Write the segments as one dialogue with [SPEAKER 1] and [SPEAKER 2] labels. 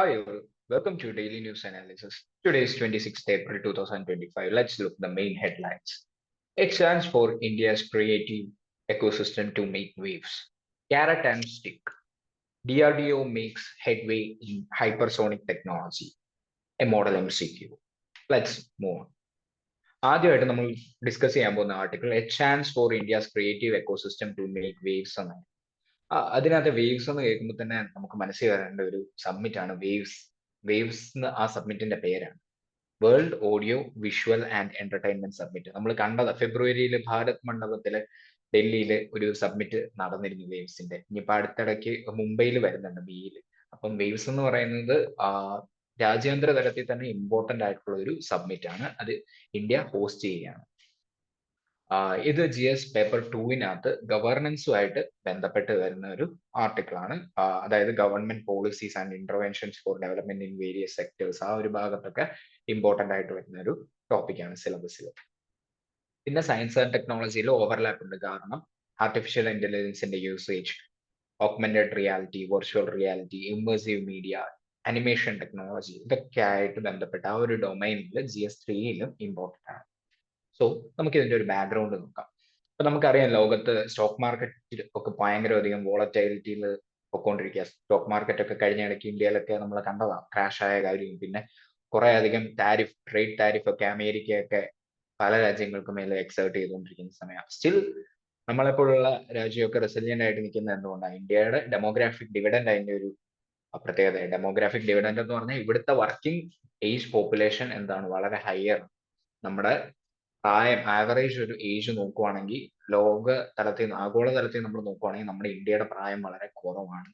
[SPEAKER 1] Hi, all. Welcome to Daily News Analysis. Today is 26th April 2025. Let's look at the main headlines. It stands for India's creative ecosystem to make waves. Carrot and stick. DRDO makes headway in hypersonic technology. A model MCQ. Let's move on. ആദ്യമായിട്ട് നമ്മൾ discuss ചെയ്യാൻ പോകുന്ന article a chance for India's creative ecosystem to make waves എന്നാണ്. അതിനകത്ത് waves എന്ന് കേൾക്കുമ്പോൾ തന്നെ നമുക്ക് മനസ്സിൽ വരേണ്ട ഒരു സബ്മിറ്റ് ആണ് വേവ്സ്. വേവ്സ് ആ സബ്മിറ്റിന്റെ പേരാണ് world audio visual and entertainment submit. നമ്മൾ കണ്ടത് ഫെബ്രുവരിയിൽ ഭാരത് മണ്ഡപത്തില് ഡൽഹിയിൽ ഒരു സബ്മിറ്റ് നടന്നിരുന്നു വേവ്സിന്റെ. ഇനിയിപ്പോ അടുത്തിടയ്ക്ക് മുംബൈയിൽ വരുന്നുണ്ട് മെയ്യില്. അപ്പം വേവ്സ് എന്ന് പറയുന്നത് രാജ്യാന്തര തലത്തിൽ തന്നെ ഇമ്പോർട്ടന്റ് ആയിട്ടുള്ള ഒരു സബ്മിറ്റ് ആണ്. അത് ഇന്ത്യ ഹോസ്റ്റ് ചെയ്യുകയാണ്. ഇത് GS പേപ്പർ 2-നകത്ത് ഗവർണൻസുമായിട്ട് ബന്ധപ്പെട്ട് വരുന്ന ഒരു ആർട്ടിക്കിൾ ആണ്. അതായത് government policies and interventions for development in various sectors, ആ ഒരു ഭാഗത്തൊക്കെ ഇമ്പോർട്ടന്റ് ആയിട്ട് വരുന്ന ഒരു ടോപ്പിക്കാണ് സിലബസിൽ. പിന്നെ സയൻസ് ആൻഡ് ടെക്നോളജിയിൽ ഓവർലാപ്പ് ഉണ്ട്. കാരണം ആർട്ടിഫിഷ്യൽ ഇന്റലിജൻസിന്റെ usage, augmented reality, virtual reality, immersive media, animation technology, ഇതൊക്കെ ആയിട്ട് ബന്ധപ്പെട്ട ആ ഒരു ഡൊമൈനിൽ GS 3-ലും ഇമ്പോർട്ടന്റ് ആണ്. സോ നമുക്ക് ഇതിന്റെ ഒരു ബാക്ക്ഗ്രൗണ്ട് നോക്കാം. അപ്പൊ നമുക്കറിയാം ലോകത്ത് സ്റ്റോക്ക് മാർക്കറ്റ് ഒക്കെ ഭയങ്കരധികം വോളറ്റൈലിറ്റിയിൽ പൊക്കോണ്ടിരിക്കുക. സ്റ്റോക്ക് മാർക്കറ്റ് ഒക്കെ കഴിഞ്ഞ ഇടയ്ക്ക് ഇന്ത്യയിലൊക്കെ നമ്മൾ കണ്ടതാണ് ക്രാഷ് ആയ കാര്യം. പിന്നെ കുറെ അധികം ട്രേഡ് താരിഫ് ഒക്കെ അമേരിക്കയൊക്കെ പല രാജ്യങ്ങൾക്കും മേലെ എക്സേർട്ട് ചെയ്തുകൊണ്ടിരിക്കുന്ന സമയമാണ്. സ്റ്റിൽ നമ്മളെപ്പോലുള്ള രാജ്യമൊക്കെ റെസിലിയന്റ് ആയിട്ട് നിൽക്കുന്നത് എന്തുകൊണ്ടാണ്? ഇന്ത്യയുടെ ഡെമോഗ്രാഫിക് ഡിവിഡൻഡ് അതിന്റെ ഒരു പ്രത്യേകത. ഡെമോഗ്രാഫിക് ഡിവിഡൻഡ് എന്ന് പറഞ്ഞാൽ ഇവിടുത്തെ വർക്കിംഗ് ഏജ് പോപ്പുലേഷൻ എന്താണ് വളരെ ഹയർ. നമ്മുടെ പ്രായം ആവറേജ് ഒരു ഏജ് നോക്കുവാണെങ്കിൽ ആഗോള തലത്തിൽ നമ്മൾ നോക്കുവാണെങ്കിൽ നമ്മുടെ ഇന്ത്യയുടെ പ്രായം വളരെ കുറവാണ്.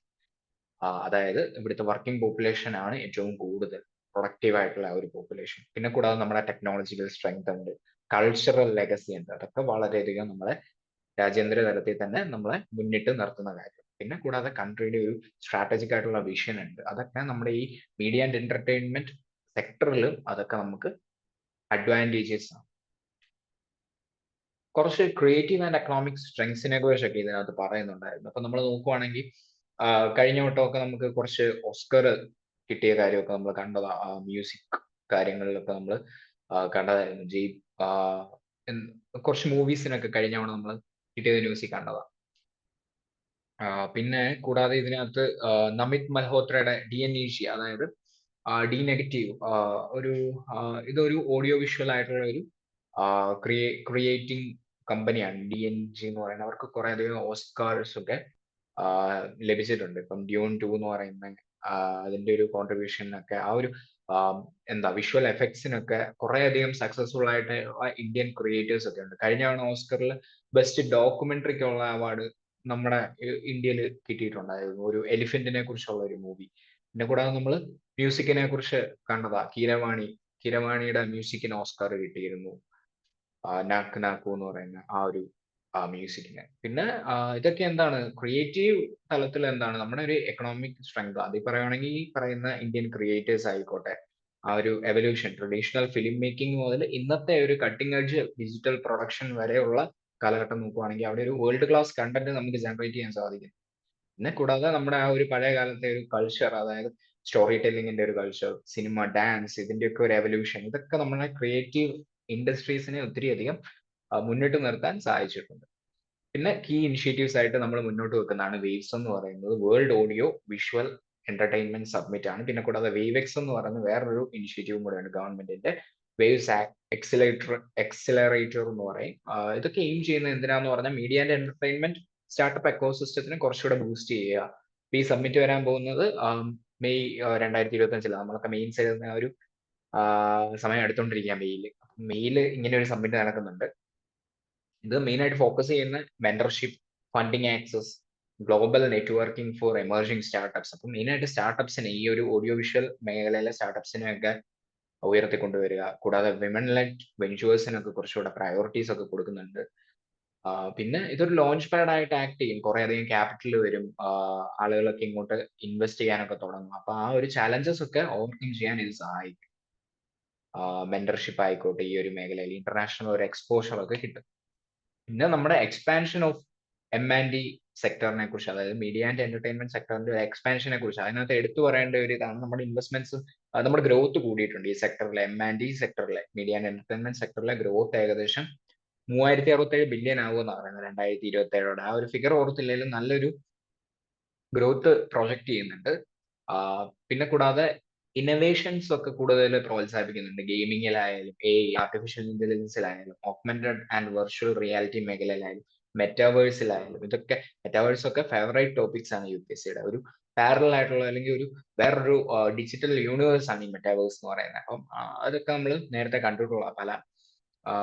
[SPEAKER 1] അതായത് ഇവിടുത്തെ വർക്കിംഗ് പോപ്പുലേഷൻ ആണ് ഏറ്റവും കൂടുതൽ പ്രൊഡക്റ്റീവ് ആയിട്ടുള്ള ഒരു പോപ്പുലേഷൻ. പിന്നെ കൂടാതെ നമ്മുടെ ടെക്നോളജിക്കൽ സ്ട്രെങ്ത് ഉണ്ട്, കൾച്ചറൽ ലെഗസി ഉണ്ട്. അതൊക്കെ വളരെയധികം നമ്മളെ രാജ്യാന്തര തലത്തിൽ തന്നെ നമ്മളെ മുന്നിട്ട് നിർത്തുന്ന കാര്യം. പിന്നെ കൂടാതെ കൺട്രിയുടെ ഒരു സ്ട്രാറ്റജിക് ആയിട്ടുള്ള വിഷൻ ഉണ്ട്. അതൊക്കെ നമ്മുടെ ഈ മീഡിയ ആൻഡ് എന്റർടൈൻമെന്റ് സെക്ടറിലും അതൊക്കെ നമുക്ക് അഡ്വാൻറ്റേജസ് ആണ്. കുറച്ച് ക്രിയേറ്റീവ് ആൻഡ് എക്കണോമിക് സ്ട്രെങ്സിനെ കുറിച്ചൊക്കെ ഇതിനകത്ത് പറയുന്നുണ്ടായിരുന്നു. അപ്പൊ നമ്മൾ നോക്കുവാണെങ്കിൽ കഴിഞ്ഞ വട്ടമൊക്കെ നമുക്ക് കുറച്ച് ഓസ്കർ കിട്ടിയ കാര്യമൊക്കെ നമ്മൾ കണ്ടതാ. മ്യൂസിക് കാര്യങ്ങളിലൊക്കെ നമ്മൾ കണ്ടതായിരുന്നു. കുറച്ച് മൂവീസിനൊക്കെ കഴിഞ്ഞ തവണ നമ്മൾ കിട്ടിയ ന്യൂസിൽ കണ്ടതാ. പിന്നെ കൂടാതെ ഇതിനകത്ത് നമിത് മൽഹോത്രയുടെ DNEG, അതായത് ഡി നെഗറ്റീവ്, ഇതൊരു ഓഡിയോ വിഷ്വൽ ആയിട്ടുള്ള ഒരു ക്രിയേറ്റിംഗ് കമ്പനിയാണ് DNG എന്ന് പറയുന്നത്. അവർക്ക് കുറെ അധികം ഓസ്കാർസ് ഒക്കെ ലഭിച്ചിട്ടുണ്ട്. ഇപ്പം ഡ്യൂൺ 2 എന്ന് പറയുന്ന അതിന്റെ ഒരു കോൺട്രിബ്യൂഷനൊക്കെ ആ ഒരു വിഷ്വൽ എഫക്ട്സിനൊക്കെ കുറെ അധികം സക്സസ്ഫുൾ ആയിട്ട് ഇന്ത്യൻ ക്രിയേറ്റേഴ്സ് ഒക്കെ ഉണ്ട്. കഴിഞ്ഞ തവണ ഓസ്കറിൽ ബെസ്റ്റ് ഡോക്യുമെന്ററിക്കുള്ള അവാർഡ് നമ്മുടെ ഇന്ത്യയിൽ കിട്ടിയിട്ടുണ്ടായിരുന്നു, ഒരു എലിഫന്റിനെ കുറിച്ചുള്ള ഒരു മൂവി. പിന്നെ കൂടാതെ നമ്മൾ മ്യൂസിക്കിനെ കുറിച്ച് കണ്ടതാ. കീരവാണിയുടെ മ്യൂസിക്കിന് ഓസ്കാർ കിട്ടിയിരുന്നു, നാക്ക് നാക്കു എന്ന് പറയുന്ന ആ ഒരു മ്യൂസിക്കിന്. പിന്നെ ഇതൊക്കെ എന്താണ് ക്രിയേറ്റീവ് തലത്തിൽ എന്താണ് നമ്മുടെ ഒരു എക്കണോമിക് സ്ട്രെങ്ത്. അതിൽ പറയുകയാണെങ്കിൽ ഈ പറയുന്ന ഇന്ത്യൻ ക്രിയേറ്റേഴ്സ് ആയിക്കോട്ടെ, ആ ഒരു എവല്യൂഷൻ ട്രഡീഷണൽ ഫിലിം മേക്കിംഗ് മുതൽ ഇന്നത്തെ ഒരു കട്ടിംഗ് എഡ്ജ് ഡിജിറ്റൽ പ്രൊഡക്ഷൻ വരെയുള്ള കാലഘട്ടം നോക്കുവാണെങ്കിൽ അവിടെ ഒരു വേൾഡ് ക്ലാസ് കണ്ടന്റ് നമുക്ക് ജനറേറ്റ് ചെയ്യാൻ സാധിക്കും. പിന്നെ കൂടാതെ നമ്മുടെ ആ ഒരു പഴയ കാലത്തെ ഒരു കൾച്ചർ, അതായത് സ്റ്റോറി ടെല്ലിങ്ങിന്റെ ഒരു കൾച്ചർ, സിനിമ, ഡാൻസ്, ഇതിന്റെയൊക്കെ ഒരു എവല്യൂഷൻ, ഇതൊക്കെ നമ്മളെ ക്രിയേറ്റീവ് ഇൻഡസ്ട്രീസിനെ ഒത്തിരി അധികം മുന്നിട്ട് നിർത്താൻ സഹായിച്ചിട്ടുണ്ട്. പിന്നെ കീ ഇനിഷ്യേറ്റീവ്സ് ആയിട്ട് നമ്മൾ മുന്നോട്ട് വെക്കുന്നതാണ് വേവ്സ് എന്ന് പറയുന്നത്. World audio visual entertainment submit ആണ്. പിന്നെ കൂടാതെ വേവെക്സ് എന്ന് പറയുന്ന വേറൊരു ഇനിഷ്യേറ്റീവും കൂടെയാണ് ഗവൺമെന്റിന്റെ. വേവ്സ് എക്സിലറേറ്റർ എന്ന് പറയും. ഇതൊക്കെ എയിം ചെയ്യുന്നത് എന്തിനാന്ന് പറഞ്ഞാൽ മീഡിയ ആൻഡ് എന്റർടൈൻമെന്റ് സ്റ്റാർട്ടപ്പ് എക്കോസിസ്റ്റത്തിനെ കുറച്ചുകൂടെ ബൂസ്റ്റ് ചെയ്യുക. ഈ സബ്മിറ്റ് വരാൻ പോകുന്നത് മെയ് 2025. നമ്മളൊക്കെ മെയിൻസ് എഴുതുന്ന ഒരു സമയം എടുത്തോണ്ടിരിക്കുക. മെയ്യില് ഇങ്ങനെ ഒരു സബ്മിറ്റ് നടക്കുന്നുണ്ട്. ഇത് മെയിൻ ആയിട്ട് ഫോക്കസ് ചെയ്യുന്ന mentorship, funding access, global networking four emerging startups. അപ്പൊ മെയിൻ ആയിട്ട് സ്റ്റാർട്ടപ്സിനെ, ഈ ഒരു ഓഡിയോ വിഷ്വൽ മേഖലയിലെ സ്റ്റാർട്ടപ്സിനെ ഒക്കെ ഉയർത്തിക്കൊണ്ടുവരിക. കൂടാതെ വിമൻ ലെഡ് വെഞ്ചേഴ്സിനൊക്കെ കുറച്ചുകൂടെ പ്രയോറിറ്റീസ് ഒക്കെ കൊടുക്കുന്നുണ്ട്. പിന്നെ ഇതൊരു ലോഞ്ച് പാഡ് ആയിട്ട് ആക്ട് ചെയ്യും. കുറെ അധികം ക്യാപിറ്റൽ വരും, ആളുകളൊക്കെ ഇങ്ങോട്ട് ഇൻവെസ്റ്റ് ചെയ്യാനൊക്കെ തുടങ്ങും. അപ്പൊ ആ ഒരു ചാലഞ്ചസ് ഒക്കെ ഓവർകം ചെയ്യാൻ ഇത് സഹായിക്കും. മെന്റർഷിപ്പ് ആയിക്കോട്ടെ, ഈ ഒരു മേഖലയിൽ ഇന്റർനാഷണൽ ഒരു എക്സ്പോഷർ ഒക്കെ കിട്ടും. പിന്നെ നമ്മുടെ എക്സ്പാൻഷൻ ഓഫ് M&D സെക്ടറിനെ കുറിച്ച്, അതായത് മീഡിയ ആൻഡ് എന്റർടൈൻമെന്റ് സെക്ടറിന്റെ എക്സ്പാൻഷനെ കുറിച്ച് അതിനകത്ത് എടുത്തു പറയേണ്ട ഒരു ഇതാണ് നമ്മുടെ ഇൻവെസ്റ്റ്മെന്റ്സ്, നമ്മുടെ ഗ്രോത്ത് കൂടിയിട്ടുണ്ട് ഈ സെക്ടറിലെ, M&D സെക്ടറിലെ, മീഡിയ ആൻഡ് എന്റർടൈൻമെന്റ് സെക്ടറിലെ ഗ്രോത്ത് ഏകദേശം 3067 ബില്യൺ ആവുമെന്നാണ് പറയുന്നത് 2027. ആ ഒരു ഫിഗർ ഓർത്തില്ലെങ്കിലും നല്ലൊരു ഗ്രോത്ത് പ്രൊജക്ട് ചെയ്യുന്നുണ്ട്. പിന്നെ കൂടാതെ ഇന്നവേഷൻസ് ഒക്കെ കൂടുതൽ പ്രോത്സാഹിപ്പിക്കുന്നുണ്ട്. ഗെയിമിങ്ങിലായാലും ആർട്ടിഫിഷ്യൽ ഇന്റലിജൻസിലായാലും ഓഗ്മെന്റഡ് ആൻഡ് വെർച്വൽ റിയാലിറ്റി മേഖലയിലായാലും മെറ്റാവേഴ്സിലായാലും ഇതൊക്കെ, മെറ്റാവേഴ്സ് ഒക്കെ ഫേവറേറ്റ് ടോപ്പിക്സ് ആണ് UPSCയുടെ. ഒരു പാരലൽ ആയിട്ടുള്ള അല്ലെങ്കിൽ ഒരു വേറൊരു ഡിജിറ്റൽ യൂണിവേഴ്സ് ആണ് ഈ മെറ്റാവേഴ്സ് എന്ന് പറയുന്നത്. അപ്പം അതൊക്കെ നമ്മൾ നേരത്തെ കണ്ടിട്ടുള്ള പല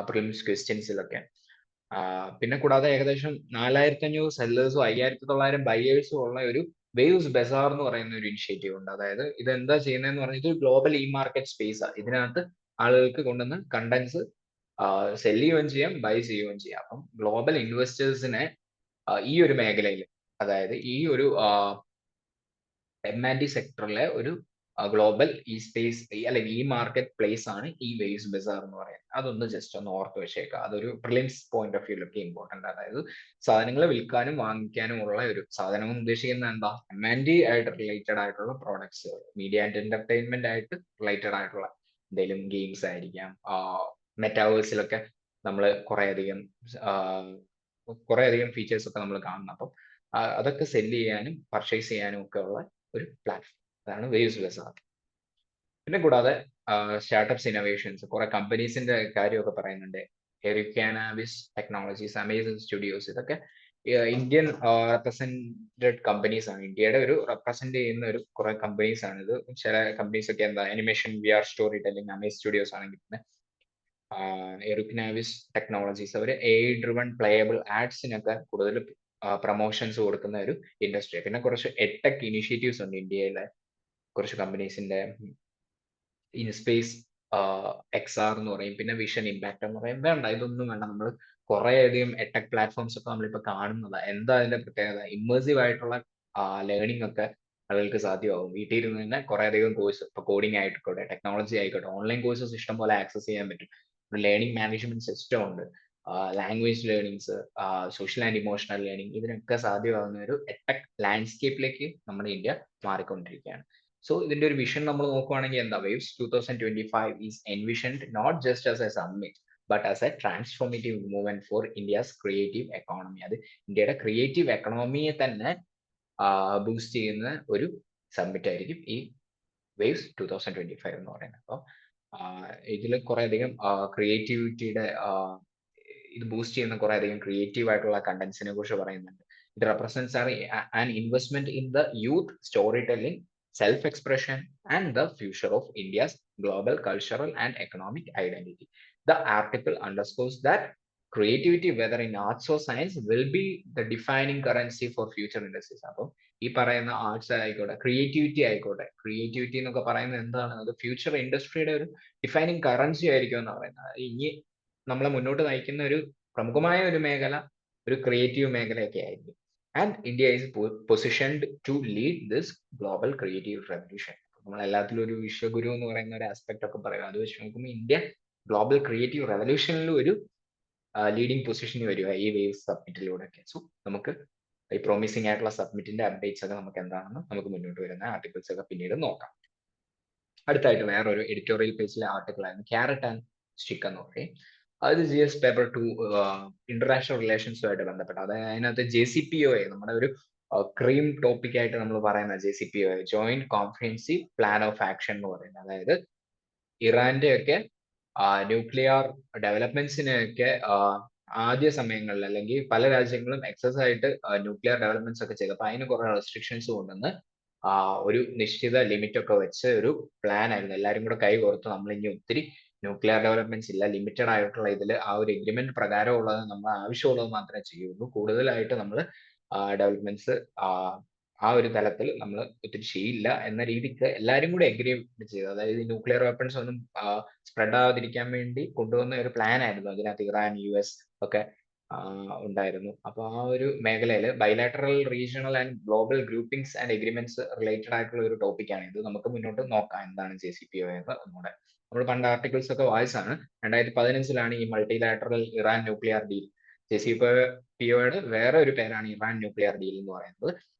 [SPEAKER 1] പ്രിലിംസ് ക്വസ്റ്റ്യൻസിലൊക്കെ. പിന്നെ കൂടാതെ ഏകദേശം 4500 സെല്ലേഴ്സും 5900 ബയേഴ്സും ഉള്ള ഒരു വേവ്സ് ബസാർ എന്ന് പറയുന്ന ഒരു ഇനിഷ്യേറ്റീവ് ഉണ്ട്. അതായത് ഇത് എന്താ ചെയ്യുന്നതെന്ന് പറഞ്ഞാൽ ഇത് ഗ്ലോബൽ മാർക്കറ്റ് സ്പേസ് ആണ്. ഇതിനകത്ത് ആളുകൾക്ക് കൊണ്ടുവന്ന് കണ്ടന്റ്സ് സെല് ചെയ്യുകയും ചെയ്യാം, ബൈ ചെയ്യുകയും ചെയ്യാം. അപ്പം ഗ്ലോബൽ ഇൻവെസ്റ്റേഴ്സിനെ ഈ ഒരു മേഖലയിൽ, അതായത് ഈ ഒരു M&D സെക്ടറിലെ ഒരു ഗ്ലോബൽ സ്പേസ് അല്ലെങ്കിൽ മാർക്കറ്റ് പ്ലേസ് ആണ് ഈ വേവ്സ് ബസാർ എന്ന് പറയുന്നത്. അതൊന്ന് ജസ്റ്റ് ഒന്ന് ഓർത്ത് വെച്ചേക്കുക. അതൊരു പ്രിലിംസ് പോയിന്റ് ഓഫ് വ്യൂലൊക്കെ ഇമ്പോർട്ടന്റ്. അതായത് സാധനങ്ങൾ വിൽക്കാനും വാങ്ങിക്കാനും ഉള്ള ഒരു സാധനം എന്ന് ഉദ്ദേശിക്കുന്നത് എന്താ, M&D ആയിട്ട് റിലേറ്റഡ് ആയിട്ടുള്ള പ്രോഡക്ട്സ്, മീഡിയ ആൻഡ് എന്റർടൈൻമെന്റ് ആയിട്ട് റിലേറ്റഡ് ആയിട്ടുള്ള എന്തെങ്കിലും ഗെയിംസ് ആയിരിക്കാം. മെറ്റാവേഴ്സിലൊക്കെ നമ്മൾ കുറേയധികം ഫീച്ചേഴ്സ് ഒക്കെ നമ്മൾ കാണുന്നു. അപ്പം അതൊക്കെ സെല് ചെയ്യാനും പർച്ചേസ് ചെയ്യാനും ഒക്കെ ഉള്ള ഒരു പ്ലാറ്റ്ഫോം, അതാണ് വേവ്സ് ബസാർ. പിന്നെ കൂടാതെ സ്റ്റാർട്ടപ്സ് ഇന്നോവേഷൻസ്, കുറെ കമ്പനീസിന്റെ കാര്യമൊക്കെ പറയുന്നുണ്ട്. എറിക്കാനാവിസ് ടെക്നോളജീസ്, അമേസിംഗ് സ്റ്റുഡിയോസ്, ഇതൊക്കെ ഇന്ത്യൻ റെപ്രസെന്റഡ് കമ്പനീസ് ആണ്. ഇന്ത്യയുടെ ഒരു റെപ്രസെന്റ് ചെയ്യുന്ന ഒരു കുറെ കമ്പനീസ് ആണ് ഇത്. ചില കമ്പനീസ് ഒക്കെ എന്താ animation, VR story telling, Amaze studios ആണെങ്കിൽ തന്നെ എറിക്നാവിസ് ടെക്നോളജീസ് അവർ AI ഡ്രിവൺ പ്ലേയബിൾ ആഡ്സിനൊക്കെ കൂടുതൽ പ്രൊമോഷൻസ് കൊടുക്കുന്ന ഒരു ഇൻഡസ്ട്രി. പിന്നെ കുറച്ച് എഡ്ടെക് ഇനിഷ്യേറ്റീവ്സ് ഉണ്ട് ഇന്ത്യയിലെ കുറച്ച് കമ്പനീസിന്റെ. ഇൻസ്പേസ് XR എന്ന് പറയും, പിന്നെ വിഷൻ ഇമ്പാക്ട് എന്ന് പറയും. വേണ്ട, ഇതൊന്നും വേണ്ട, നമ്മൾ കുറേയധികം എഡ്ടെക് പ്ലാറ്റ്ഫോംസ് ഒക്കെ നമ്മളിപ്പോൾ കാണുന്നതാണ്. എന്താ അതിന്റെ പ്രത്യേകത, ഇമ്മേഴ്സീവ് ആയിട്ടുള്ള ലേണിംഗ് ഒക്കെ ആളുകൾക്ക് സാധ്യമാകും. വീട്ടിൽ ഇരുന്ന് തന്നെ കുറേയധികം കോഴ്സ്, ഇപ്പോൾ കോഡിംഗ് ആയിക്കോട്ടെ, ടെക്നോളജി ആയിക്കോട്ടെ, ഓൺലൈൻ കോഴ്സസ് ഇഷ്ടം പോലെ ആക്സസ് ചെയ്യാൻ പറ്റും. ഒരു ലേണിംഗ് മാനേജ്മെന്റ് സിസ്റ്റം ഉണ്ട്, language learnings, social and emotional learning, ഇതിനൊക്കെ സാധ്യമാകുന്ന ഒരു എഡ്ടെക് ലാൻഡ്സ്കേപ്പിലേക്ക് നമ്മുടെ ഇന്ത്യ മാറിക്കൊണ്ടിരിക്കുകയാണ്. സോ ഇതിന്റെ ഒരു വിഷൻ നമ്മൾ നോക്കുവാണെങ്കിൽ എന്താ, waves 2025 is envisioned not just as a summit but as a transformative movement for India's creative economy. അത് ഇന്ത്യയുടെ ക്രിയേറ്റീവ് എക്കണോമിയെ തന്നെ ബൂസ്റ്റ് ചെയ്യുന്ന ഒരു സമ്മിറ്റ് ആയിരിക്കും ഈ വേവ്സ് 2025 എന്ന് പറയുന്നത്. അപ്പോൾ ഇതിൽ കുറേയധികം ക്രിയേറ്റിവിറ്റിയുടെ ഇത് ബൂസ്റ്റ് ചെയ്യുന്ന കുറേയധികം ക്രിയേറ്റീവ് ആയിട്ടുള്ള കണ്ടന്റ്സിനെ കുറിച്ച് പറയുന്നുണ്ട്. ഇത് represents an investment in the youth story telling, self-expression, and the future of India's global cultural and economic identity. The article underscores that creativity, whether in arts or science, will be the defining currency for future industries. അപ്പം ഈ പറയുന്ന arts ആയിക്കോട്ടെ, creativity എന്നൊക്കെ പറയുന്നത് എന്താണ്, അത് future ഇൻഡസ്ട്രിയുടെ ഒരു defining currency ആയിരിക്കും എന്ന് പറയുന്നത്. ഇനി നമ്മളെ മുന്നോട്ട് നയിക്കുന്ന ഒരു പ്രമുഖമായ ഒരു മേഖല ഒരു ക്രിയേറ്റീവ് മേഖലയൊക്കെ ആയിരിക്കും. And India is positioned to lead this global creative revolution. നമ്മൾ എല്ലാത്തിലും ഒരു വിശ്വഗുരു എന്ന് പറയുന്ന ഒരു ആസ്പെക്ട് ഒക്കെ പറയും. അത് വെച്ച് നോക്കുമ്പോൾ ഇന്ത്യ ഗ്ലോബൽ ക്രിയേറ്റീവ് റെവല്യൂഷനിൽ ഒരു ലീഡിംഗ് പൊസിഷനിൽ വരിക ഈ വേവ് സബ്മിറ്റിലൂടെ ഒക്കെ. സോ നമുക്ക് ഈ പ്രോമിസിംഗ് ആയിട്ടുള്ള സബ്മിറ്റിന്റെ അപ്ഡേറ്റ്സ് ഒക്കെ നമുക്ക് എന്താണെന്ന് നമുക്ക് മുന്നോട്ട് വരുന്ന ആർട്ടിക്കിൾസ് ഒക്കെ പിന്നീട് നോക്കാം. അടുത്തായിട്ട് വേറൊരു എഡിറ്റോറിയൽ പേജിലെ ആർട്ടിക്കിൾ ആയിരുന്നു ക്യാരറ്റ് ആൻഡ് സ്റ്റിക്ക് എന്ന് പറയും. അത് GS പേപ്പർ 2 ഇന്റർനാഷണൽ റിലേഷൻസുമായിട്ട് ബന്ധപ്പെട്ട, അതായത് അതിനകത്ത് JCPOA നമ്മുടെ ഒരു ക്രീം ടോപ്പിക് ആയിട്ട് നമ്മൾ പറയുന്ന JCPOA, joint comprehensive plan of action എന്ന് പറയുന്നത്. അതായത് ഇറാന്റെ ഒക്കെ ന്യൂക്ലിയർ ഡെവലപ്മെന്റ്സിനെയൊക്കെ ആദ്യ സമയങ്ങളിൽ അല്ലെങ്കിൽ പല രാജ്യങ്ങളും എക്സസ് ആയിട്ട് ന്യൂക്ലിയർ ഡെവലപ്മെന്റ്സ് ഒക്കെ ചെയ്തപ്പോൾ അതിന് കുറെ റെസ്ട്രിക്ഷൻസ് കൊണ്ടുവന്ന് ഒരു നിശ്ചിത ലിമിറ്റ് ഒക്കെ വെച്ച് ഒരു പ്ലാൻ ആയിരുന്നു. എല്ലാവരും കൂടെ കൈ കോർത്ത് നമ്മൾ ഇനി ഒത്തിരി ന്യൂക്ലിയർ ഡെവലപ്മെന്റ്സ് ഇല്ല, ലിമിറ്റഡ് ആയിട്ടുള്ള ഇതിൽ ആ ഒരു എഗ്രിമെന്റ് പ്രകാരം ഉള്ളത് നമ്മൾ ആവശ്യമുള്ളത് മാത്രമേ ചെയ്യുള്ളൂ, കൂടുതലായിട്ട് നമ്മൾ ഡെവലപ്മെന്റ്സ് ആ ഒരു തലത്തിൽ നമ്മൾ ഒത്തിരി ചെയ്യില്ല എന്ന രീതിക്ക് എല്ലാവരും കൂടി അഗ്രി ചെയ്തു. അതായത് ന്യൂക്ലിയർ വെപ്പൺസ് ഒന്നും സ്പ്രെഡ് ആവാതിരിക്കാൻ വേണ്ടി കൊണ്ടുവന്ന ഒരു പ്ലാൻ ആയിരുന്നു. അതിനകത്ത് ഇറാൻ, US ഒക്കെ ഉണ്ടായിരുന്നു. അപ്പൊ ആ ഒരു മേഖലയിൽ bilateral, regional and global groupings and agreements related ആയിട്ടുള്ള ഒരു ടോപ്പിക്കാണ് ഇത്. നമുക്ക് മുന്നോട്ട് നോക്കാം എന്താണ് JCPOA എന്ന് ഒന്നുകൂടെ. നമ്മൾ പണ്ട് ആർട്ടിക്കിൾസ് ഒക്കെ വായിച്ചാണ്. 2015 ഈ മൾട്ടിലാറ്ററൽ ഇറാൻ ന്യൂക്ലിയർ ഡീൽ JCPOയുടെ വേറെ ഒരു പേരാണ് ഇറാൻ ന്യൂക്ലിയർ ഡീൽ എന്ന് പറയുന്നത്.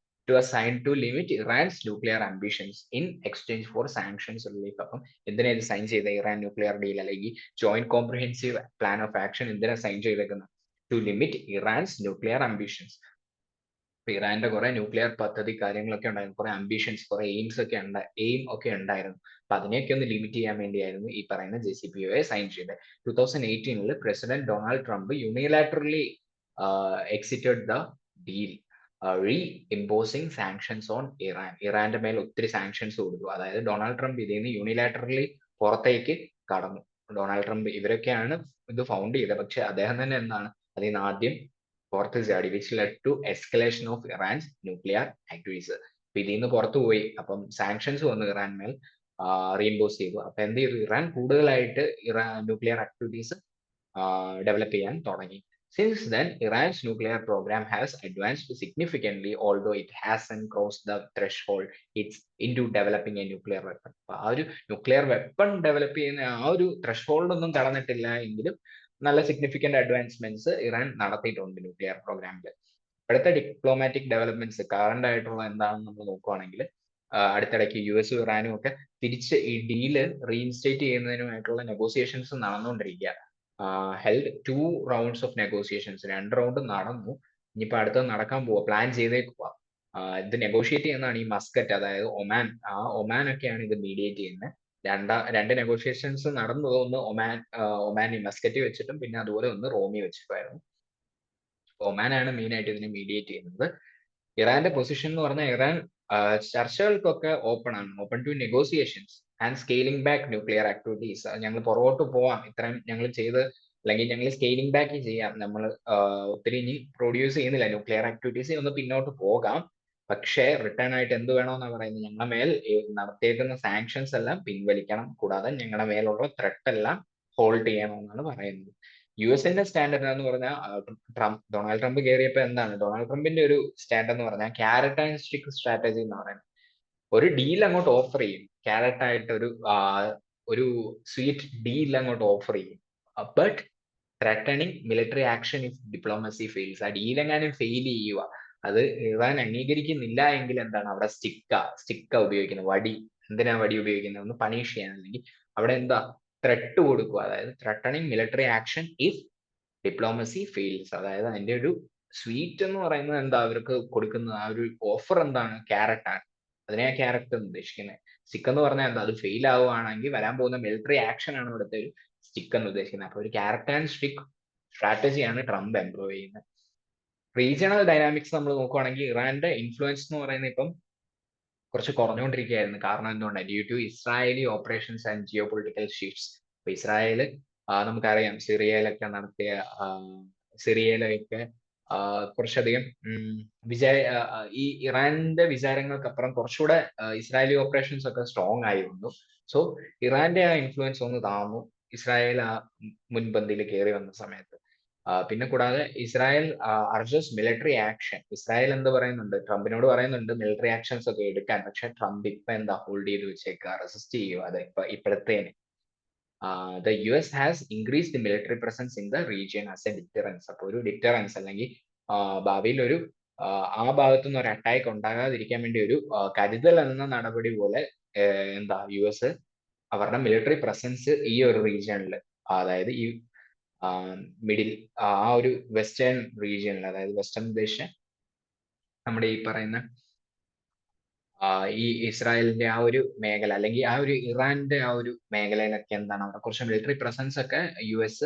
[SPEAKER 1] To assign to limit Iran's nuclear ambitions in exchange for sanctions relief. അപ്പം എന്തിനാ ഇത് സൈൻ ചെയ്ത ഇറാൻ ന്യൂക്ലിയർ ഡീൽ അല്ലെങ്കിൽ joint comprehensive plan of action എന്തിനാ സൈൻ ചെയ്തേക്കുന്നത്? To limit Iran's nuclear ambitions. ഇറാന്റെ കുറെ ന്യൂക്ലിയർ പദ്ധതി കാര്യങ്ങളൊക്കെ ഉണ്ടായിരുന്നു, കുറെ അംബിഷൻസ്, കുറെ എയിം ഒക്കെ ഉണ്ടായിരുന്നു. അപ്പൊ അതിനെയൊക്കെ ഒന്ന് ലിമിറ്റ് ചെയ്യാൻ വേണ്ടിയായിരുന്നു ഈ പറയുന്ന JCPOA സൈൻ ചെയ്തത്. 2018 president Donald Trump unilaterally exited the deal, reimposing sanctions on ഇറാന്റെ മേൽ ഒത്തിരി സാങ്ഷൻസ് കൊടുത്തു. അതായത് ഡൊണാൾഡ് ട്രംപ് ഇതിൽ നിന്ന് യൂണിലാറ്ററലി പുറത്തേക്ക് കടന്നു. ഡൊണാൾഡ് ട്രംപ് ഇവരൊക്കെയാണ് ഇത് ഫൗണ്ട് ചെയ്തത്, പക്ഷെ അദ്ദേഹം തന്നെ എന്താണ് അതിൽ നിന്ന് ആദ്യം പുറത്ത് ചാടി, which led to escalation of Iran's nuclear activities. അപ്പൊ ഇതിൽ നിന്ന് പുറത്തു പോയി, അപ്പം സാങ്ഷൻസ് വന്നു ഇറാൻ മേൽ, റീഇമ്പോസ് ചെയ്തു. അപ്പൊ എന്ത് ചെയ്തു? ഇറാൻ കൂടുതലായിട്ട് ന്യൂക്ലിയർ ആക്ടിവിറ്റീസ് ഡെവലപ്പ് ചെയ്യാൻ തുടങ്ങി. Since then, Iran's nuclear program has advanced significantly, although it hasn't crossed the threshold it's into developing a nuclear weapon. അപ്പൊ ആ ഒരു ന്യൂക്ലിയർ വെപ്പൺ ഡെവലപ്പ് ചെയ്യുന്ന ആ ഒരു ത്രഷ് ഒന്നും കടന്നിട്ടില്ല എങ്കിലും നല്ല സിഗ്നിഫിക്കന്റ് അഡ്വാൻസ്മെന്റ്സ് ഇറാൻ നടത്തിയിട്ടുണ്ട് ന്യൂക്ലിയർ പ്രോഗ്രാമിൽ. അടുത്ത ഡിപ്ലോമാറ്റിക് ഡെവലപ്മെന്റ്സ് കറന്റ് ആയിട്ടുള്ള എന്താണെന്ന് നമ്മൾ നോക്കുവാണെങ്കിൽ, അടുത്തിടയ്ക്ക് US ഇറാനും ഒക്കെ തിരിച്ച് ഈ ഡീല് റീഇൻസ്റ്റേറ്റ് ചെയ്യുന്നതിനുമായിട്ടുള്ള നെഗോസിയേഷൻസ് നടന്നുകൊണ്ടിരിക്കുക. Held 2 rounds of negotiations, 2 round നടന്നു. ഇനിയിപ്പോ അടുത്തത് നടക്കാൻ പോവാ, പ്ലാൻ ചെയ്തേക്കുക. ഇത് നെഗോഷിയേറ്റ് ചെയ്യുന്നതാണ് ഈ മസ്കറ്റ്, അതായത് ഒമാൻ. ഒമാൻ ഒക്കെയാണ് ഇത് മീഡിയേറ്റ് ചെയ്യുന്നത്. രണ്ട് നെഗോഷിയേഷൻസ് നടന്നത്, ഒന്ന് ഒമാൻ മസ്കറ്റ് വെച്ചിട്ടും പിന്നെ അതുപോലെ ഒന്ന് റോമി വെച്ചിട്ടായിരുന്നു. ഒമാനാണ് മെയിൻ ആയിട്ട് ഇതിനെ മീഡിയേറ്റ് ചെയ്യുന്നത്. ഇറാന്റെ പൊസിഷൻ എന്ന് പറഞ്ഞാൽ ഇറാൻ ചർച്ചകൾക്കൊക്കെ open to negotiations and scaling back nuclear activities. ഞങ്ങൾ പുറകോട്ട് പോവാം, ഇത്രയും ഞങ്ങൾ ചെയ്ത്, അല്ലെങ്കിൽ ഞങ്ങൾ സ്കെയിലിംഗ് ബാക്ക് ചെയ്യാം, നമ്മൾ ഒത്തിരി ഇനി പ്രൊഡ്യൂസ് ചെയ്യുന്നില്ല ന്യൂക്ലിയർ ആക്ടിവിറ്റീസ്, ഒന്ന് പിന്നോട്ട് പോകാം, പക്ഷേ റിട്ടേൺ ആയിട്ട് എന്ത് വേണമെന്നാണ് പറയുന്നത്? ഞങ്ങളുടെ മേൽ നടത്തിയേക്കുന്ന സാങ്ഷൻസ് എല്ലാം പിൻവലിക്കണം, കൂടാതെ ഞങ്ങളുടെ മേലുള്ള ത്രെട്ട് എല്ലാം ഹോൾഡ് ചെയ്യണമെന്നാണ് പറയുന്നത്. US സ്റ്റാൻഡേർഡ് എന്ന് പറഞ്ഞാൽ ഡൊണാൾഡ് ട്രംപ് കയറിയപ്പോൾ എന്താണ് ഡൊണാൾഡ് ട്രംപിന്റെ ഒരു സ്റ്റാൻഡ് എന്ന് പറഞ്ഞാൽ ക്യാരറ്റ് ആൻഡ് സ്റ്റിക്ക് സ്ട്രാറ്റജി എന്ന് പറയുന്നത്. ഒരു ഡീൽ അങ്ങോട്ട് ഓഫർ ചെയ്യും, ക്യാരറ്റ് ആയിട്ട് ഒരു സ്വീറ്റ് ഡീൽ അങ്ങോട്ട് ഓഫർ ചെയ്യും, but threatening military action if diplomacy fails. ആ ഡീൽ എങ്ങാനും ഫെയിൽ ചെയ്യുക, അത് ഇറാൻ അംഗീകരിക്കുന്നില്ല എങ്കിൽ എന്താണ് അവിടെ സ്റ്റിക്ക ഉപയോഗിക്കുന്നത്, വടി. എന്തിനാ വടി ഉപയോഗിക്കുന്നത്? ഒന്ന് പണിഷ് ചെയ്യാൻ, അല്ലെങ്കിൽ അവിടെ എന്താ ത്രെട്ട് കൊടുക്കുക, അതായത് threatening military action if diplomacy fails. അതായത് അതിന്റെ ഒരു സ്വീറ്റ് എന്ന് പറയുന്നത് എന്താ, അവർക്ക് കൊടുക്കുന്ന ആ ഒരു ഓഫർ എന്താണ്? ക്യാരറ്റ് ആണ്. അതിനെ ക്യാരറ്റ് എന്ന് ഉദ്ദേശിക്കുന്നത്. സ്റ്റിക്ക് എന്ന് പറഞ്ഞാൽ എന്താ, അത് ഫെയിൽ ആവുകയാണെങ്കിൽ വരാൻ പോകുന്ന മിലിറ്ററി ആക്ഷൻ ആണ് ഇവിടുത്തെ ഒരു സ്റ്റിക്ക് എന്ന് ഉദ്ദേശിക്കുന്നത്. അപ്പൊ ഒരു ക്യാരറ്റ് ആൻഡ് സ്റ്റിക്ക് സ്ട്രാറ്റജിയാണ് ട്രംപ് എംപ്ലോയ് ചെയ്യുന്നത്. റീജിയണൽ ഡൈനാമിക്സ് നമ്മൾ നോക്കുവാണെങ്കിൽ ഇറാന്റെ ഇൻഫ്ലുവൻസ് എന്ന് പറയുന്നത് ഇപ്പം കുറച്ച് കുറഞ്ഞുകൊണ്ടിരിക്കുകയായിരുന്നു. കാരണം എന്തുകൊണ്ടാണ്? Due to Israeli operations and geopolitical shifts. അപ്പൊ ഇസ്രായേല് നമുക്കറിയാം സിറിയയിലൊക്കെ കുറച്ചധികം ഈ ഇറാന്റെ വിചാരങ്ങൾക്കപ്പുറം കുറച്ചുകൂടെ ഇസ്രായേലി ഓപ്പറേഷൻസ് ഒക്കെ സ്ട്രോങ് ആയി വന്നു. സോ ഇറാന്റെ ആ ഇൻഫ്ലുവൻസ് ഒന്ന് താന്നു ഇസ്രായേൽ ആ മുൻപന്തിയിൽ കയറി വന്ന സമയത്ത്. പിന്നെ കൂടാതെ ഇസ്രായേൽ അർജസ് മിലിറ്ററി ആക്ഷൻ. ഇസ്രായേൽ എന്ത് പറയുന്നുണ്ട്? ട്രംപിനോട് പറയുന്നുണ്ട് മിലിറ്ററി ആക്ഷൻസ് ഒക്കെ എടുക്കാൻ. പക്ഷെ ട്രംപ് ഇപ്പൊ എന്താ ഹോൾഡ് ചെയ്ത് വെച്ചേക്കുക, റെസിസ്റ്റ് ചെയ്യുക. അത് ഇപ്പോഴത്തേന് the US has increase the military presence in the region as a deterrence. അപ്പൊ ഒരു ഡിറ്ററൻസ്, അല്ലെങ്കിൽ ഭാവിയിൽ ഒരു ആ ഭാഗത്തുനിന്ന് ഒരു അറ്റാക്ക് ഉണ്ടാകാതിരിക്കാൻ വേണ്ടി ഒരു കരുതൽ എന്ന നടപടി പോലെ എന്താ US അവരുടെ മിലിറ്ററി പ്രസൻസ് ഈ ഒരു റീജിയനിൽ, അതായത് ഈ മിഡിൽ ആ ഒരു വെസ്റ്റേൺ റീജിയനിൽ, അതായത് വെസ്റ്റേൺ ഉദ്ദേശിച്ച നമ്മുടെ ഈ പറയുന്ന ഈ ഇസ്രായേലിന്റെ ആ ഒരു മേഖല, അല്ലെങ്കിൽ ആ ഒരു ഇറാന്റെ ആ ഒരു മേഖലയിലൊക്കെ എന്താണ് അവിടെ കുറച്ച് മിലിറ്ററി പ്രസൻസ് ഒക്കെ US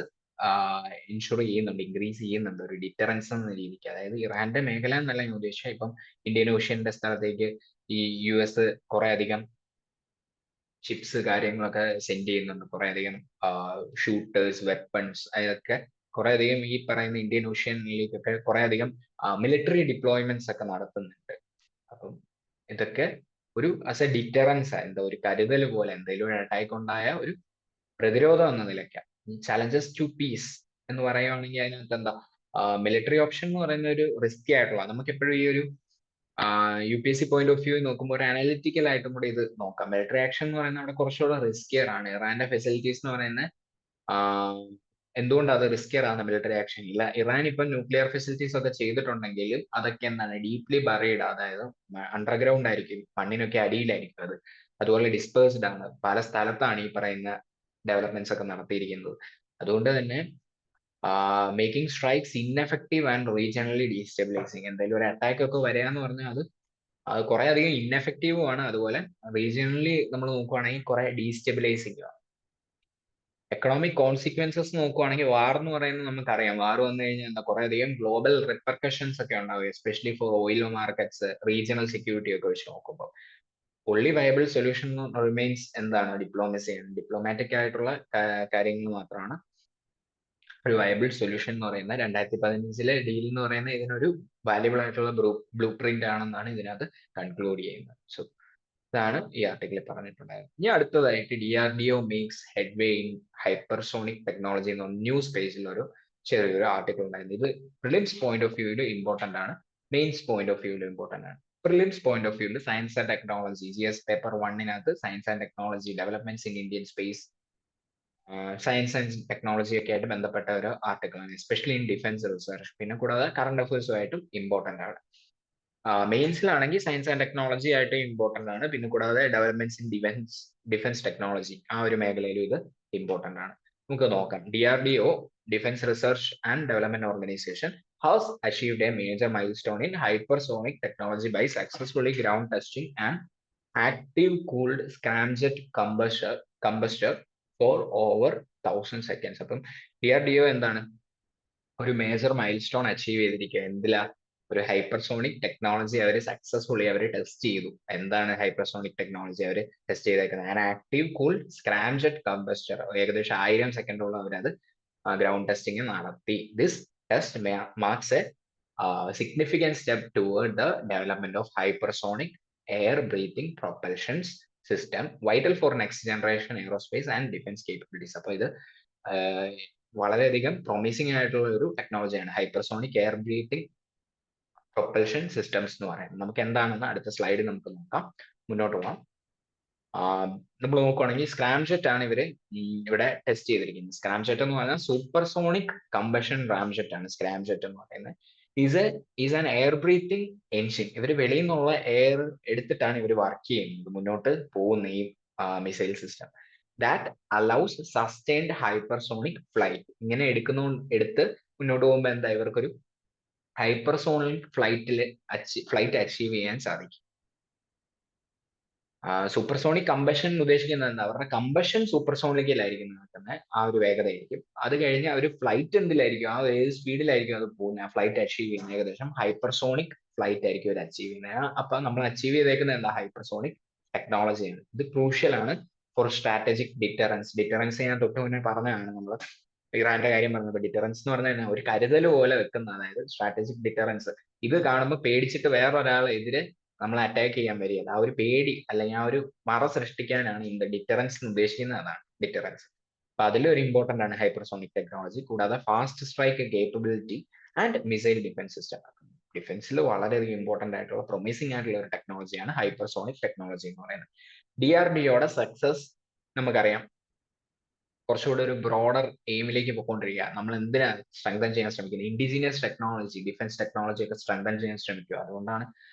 [SPEAKER 1] ഇൻഷുർ ചെയ്യുന്നുണ്ട്, ഇൻക്രീസ് ചെയ്യുന്നുണ്ട് ഒരു ഡിറ്ററൻസ് എന്ന രീതിക്ക്. അതായത് ഇറാന്റെ മേഖല എന്നല്ല ഞാൻ ഉദ്ദേശിച്ചത്, ഇപ്പം ഇന്ത്യൻ ഓഷ്യന്റെ സ്ഥലത്തേക്ക് ഈ US കുറെ അധികം ചിപ്സ് കാര്യങ്ങളൊക്കെ സെൻഡ് ചെയ്യുന്നുണ്ട്, കുറെ അധികം ഷൂട്ടേഴ്സ്, വെപ്പൺസ്, അതൊക്കെ കുറെ അധികം ഈ പറയുന്ന ഇന്ത്യൻ ഓഷ്യനിലേക്കൊക്കെ കുറെ അധികം മിലിറ്ററി ഡിപ്ലോയ്മെന്റ്സ് ഒക്കെ നടത്തുന്നുണ്ട്. അപ്പം ഇതൊക്കെ ഒരു ആസ് എ ഡിറ്ററൻസ്, എന്താ ഒരു കരുതൽ പോലെ, എന്തെങ്കിലും ഒരു അറ്റാക്ക് ഉണ്ടായ ഒരു പ്രതിരോധം എന്ന നിലയ്ക്ക്. ചലഞ്ചസ് ടു പീസ് എന്ന് പറയുവാണെങ്കിൽ അതിനകത്ത് എന്താ മിലിറ്ററി ഓപ്ഷൻ എന്ന് പറയുന്ന ഒരു റിസ്കി ആയിട്ടുള്ള, നമുക്ക് എപ്പോഴും ഈ ഒരു UPSC പോയിന്റ് ഓഫ് വ്യൂ നോക്കുമ്പോൾ ഒരു അനാലിറ്റിക്കൽ ആയിട്ടും കൂടി ഇത് നോക്കാം. മിലിറ്ററി ആക്ഷൻ എന്ന് പറയുന്നത് അവിടെ കുറച്ചുകൂടെ റിസ്കിയർ ആണ്. ഇറാന്റെ ഫെസിലിറ്റീസ് എന്ന് പറയുന്നത് എന്തുകൊണ്ട് അത് റിസ്കിയർ ആണ് മിലിറ്ററി ആക്ഷൻ ഇല്ല? ഇറാൻ ഇപ്പം ന്യൂക്ലിയർ ഫെസിലിറ്റീസ് ഒക്കെ ചെയ്തിട്ടുണ്ടെങ്കിലും അതൊക്കെ എന്താണ് ഡീപ്ലി ബറീഡ്, അതായത് അണ്ടർഗ്രൗണ്ട് ആയിരിക്കും, മണ്ണിനൊക്കെ അടിയിലായിരിക്കും അത്. അതുപോലെ ഡിസ്പേഴ്സ്ഡ് ആണ്, പല സ്ഥലത്താണ് ഈ പറയുന്ന ഡെവലപ്മെന്റ്സ് ഒക്കെ നടത്തിയിരിക്കുന്നത്. അതുകൊണ്ട് തന്നെ making strikes ineffective and regionally destabilising. എന്തായാലും ഒരു അറ്റാക്ക് ഒക്കെ വരിക എന്ന് പറഞ്ഞാൽ അത് കുറെ അധികം ഇൻഎഫക്റ്റീവും ആണ്, അതുപോലെ റീജിയണലി നമ്മൾ നോക്കുവാണെങ്കിൽ കുറെ ഡീസ്റ്റെബിലൈസിങ് ആണ്. എക്കണോമിക് കോൺസിക്വൻസസ് നോക്കുവാണെങ്കിൽ വാർ എന്ന് പറയുന്നത് നമുക്കറിയാം, വാർ വന്നു കഴിഞ്ഞാൽ എന്താ കുറെ അധികം ഗ്ലോബൽ റിപ്പർക്കഷൻസ് ഒക്കെ ഉണ്ടാവും, especially for oil markets, regional security ഒക്കെ വെച്ച് നോക്കുമ്പോൾ. ഒൺലി വയബിൾ സൊല്യൂഷൻ റിമെയിൻസ് എന്താണ് ഡിപ്ലോമസി. ഡിപ്ലോമാറ്റിക് ആയിട്ടുള്ള കാര്യങ്ങൾ മാത്രമാണ് ഒരു വയബിൾ സൊല്യൂഷൻ എന്ന് പറയുന്നത്. 2015 ഡീൽ എന്ന് പറയുന്നത് ഇതിനൊരു വാല്യബിൾ ആയിട്ടുള്ള ബ്ലൂ പ്രിന്റ് ആണെന്നാണ് ഇതിനകത്ത് കൺക്ലൂഡ് ചെയ്യുന്നത്. സോ ഇതാണ് ഈ ആർട്ടിക്കിളിൽ പറഞ്ഞിട്ടുണ്ടായത്. ഇനി അടുത്തതായിട്ട് DRDO makes headway in hypersonic technology എന്ന ന്യൂസ് പേജിൽ ഒരു ചെറിയൊരു ആർട്ടിക്കിൾ ഉണ്ടായിരുന്നു. ഇത് പ്രിലിംസ് പോയിന്റ് ഓഫ് വ്യൂവിൽ ഇമ്പോർട്ടന്റ് ആണ്, മെയിൻസ് പോയിന്റ് ഓഫ് വ്യൂവിൽ ഇമ്പോർട്ടന്റ് ആണ്. പ്രിലിംസ് പോയിന്റ് ഓഫ് വ്യൂവിൽ science and technology GS paper 1 science and technology developments in Indian space, science and technology ഒക്കെ ആയിട്ട് ബന്ധപ്പെട്ട ഒരു ആർട്ടിക്കിളാണ്, എസ്പെഷ്യലി ഇൻ ഡിഫൻസ് റിസർച്ച്. പിന്നെ കൂടാതെ കറണ്ട് അഫയേഴ്സുമായിട്ടും ഇമ്പോർട്ടന്റ് ആണ്. മെയിൻസിലാണെങ്കിൽ സയൻസ് ആൻഡ് ടെക്നോളജി ആയിട്ട് ഇമ്പോർട്ടന്റ് ആണ്, പിന്നെ കൂടാതെ ഡെവലപ്മെന്റ്സ് ഇൻ ഡിഫൻസ് ടെക്നോളജി ആ ഒരു മേഖലയിലും ഇത് ഇമ്പോർട്ടന്റ് ആണ്. നമുക്ക് നോക്കാം. DRDO, defence research and development organisation, has achieved a major milestone in hypersonic technology by successfully ground testing and active cooled scramjet combustor for over 1000 seconds. അപ്പം DRDO എന്താണ് ഒരു മേജർ മൈൽ സ്റ്റോൺ അച്ചീവ് ചെയ്തിരിക്കുക. എന്തിലാ? ഒരു hypersonic technology അവർ successfully അവർ test ചെയ്തു. എന്താണ് ഹൈപ്പർസോണിക് ടെക്നോളജി അവർ ടെസ്റ്റ് ചെയ്തേക്കുന്നത്? An active cool scramjet combustor. ഏകദേശം 1000 സെക്കൻഡോളം അവരത് ഗ്രൗണ്ട് ടെസ്റ്റിംഗ് നടത്തി. This test marks a significant step toward the development of hypersonic air breathing propulsions system vital for next generation aerospace and defence capabilities. അപ്പൊ ഇത് വളരെയധികം promising ആയിട്ടുള്ള ഒരു ടെക്നോളജിയാണ് hypersonic air breathing propulsion systems എന്ന് പറയുന്നത്. നമുക്ക് എന്താണെന്ന് അടുത്ത സ്ലൈഡിൽ നമുക്ക് നോക്കാം. മുന്നോട്ട് പോകാം. നമ്മൾ നോക്കുവാണെങ്കിൽ സ്ക്രാംജെറ്റ് ആണ് ഇവര് ഇവിടെ ടെസ്റ്റ് ചെയ്തിരിക്കുന്നത്. സ്ക്രാംജെറ്റ് എന്ന് പറഞ്ഞാൽ സൂപ്പർസോണിക് കമ്പഷൻ റാംജെറ്റ് ആണ് സ്ക്രാംജെറ്റ് എന്ന് പറയുന്നത്. Is an air breathing engine. ഇവർ വെളിയിൽ നിന്നുള്ള എയർ എടുത്തിട്ടാണ് ഇവർ വർക്ക് ചെയ്യുന്നത്, മുന്നോട്ട് പോകുന്ന ഈ missile system. That allows sustained hypersonic flight. ഇങ്ങനെ എടുത്ത് മുന്നോട്ട് പോകുമ്പോൾ എന്താ ഇവർക്കൊരു ഹൈപ്പർസോണിക് ഫ്ലൈറ്റ് അച്ചീവ് ചെയ്യാൻ സാധിക്കും. സൂപ്പർസോണിക് കമ്പഷൻ ഉദ്ദേശിക്കുന്നത് എന്താ? അവരുടെ കമ്പഷൻ സൂപ്പർസോണിക്കിലായിരിക്കും നടക്കുന്നത്, ആ ഒരു വേഗതയായിരിക്കും. അത് കഴിഞ്ഞ് അവർ ഫ്ലൈറ്റ് എന്തിലായിരിക്കും, ആ ഏത് സ്പീഡിലായിരിക്കും അത് പോകുന്നത്, ആ ഫ്ലൈറ്റ് അച്ചീവ് ചെയ്യുന്നത് ഏകദേശം ഹൈപ്പർസോണിക് ഫ്ലൈറ്റ് ആയിരിക്കും അവർ അച്ചീവ് ചെയ്യുന്നത്. അപ്പൊ നമ്മൾ അച്ചീവ് ചെയ്തേക്കുന്നത് എന്താ? ഹൈപ്പർസോണിക് ടെക്നോളജിയാണ്. ഇത് ക്രൂഷ്യൽ ആണ് ഫോർ സ്ട്രാറ്റജിക് ഡിറ്ററൻസ്. ഡിറ്ററൻസ് ഞാൻ തൊട്ട് മുന്നേ പറഞ്ഞതാണ്, നമ്മൾ ഇറാന്റെ കാര്യം പറഞ്ഞപ്പോൾ. ഡിറ്ററൻസ് എന്ന് പറഞ്ഞാൽ ഒരു കരുതൽ പോലെ വെക്കുന്ന, അതായത് സ്ട്രാറ്റജിക് ഡിറ്ററൻസ്. ഇത് കാണുമ്പോൾ പേടിച്ചിട്ട് വേറൊരാളെതിരെ നമ്മളെ അറ്റാക്ക് ചെയ്യാൻ വരികയില്ല. ആ ഒരു പേടി അല്ലെങ്കിൽ ആ ഒരു മറ സൃഷ്ടിക്കാനാണ് ഈ ഡിറ്ററൻസ് ഉദ്ദേശിക്കുന്നത്. അതാണ് ഡിറ്ററൻസ്. അപ്പൊ അതിലൊരു ഇമ്പോർട്ടന്റ് ആണ് ഹൈപ്പർസോണിക് ടെക്നോളജി. കൂടാതെ fast strike capability and missile defence system. ഡിഫൻസിൽ വളരെയധികം ഇമ്പോർട്ടന്റ് ആയിട്ടുള്ള പ്രൊമിസിംഗ് ആയിട്ടുള്ള ഒരു ടെക്നോളജിയാണ് ഹൈപ്പർസോണിക് ടെക്നോളജി എന്ന് പറയുന്നത്. DRDOയുടെ സക്സസ് നമുക്കറിയാം കുറച്ചുകൂടെ ഒരു ബ്രോഡർ എയിമിലേക്ക് പോയിക്കൊണ്ടിരിക്കുക. നമ്മൾ എന്തിനാ സ്ട്രെങ്തൻ ചെയ്യാൻ ശ്രമിക്കുന്നത്? ഇൻഡിജിനിയസ് ടെക്നോളജി, ഡിഫൻസ് ടെക്നോളജി ഒക്കെ സ്ട്രെങ്തൻ ചെയ്യാൻ ശ്രമിക്കുക. അതുകൊണ്ടാണ്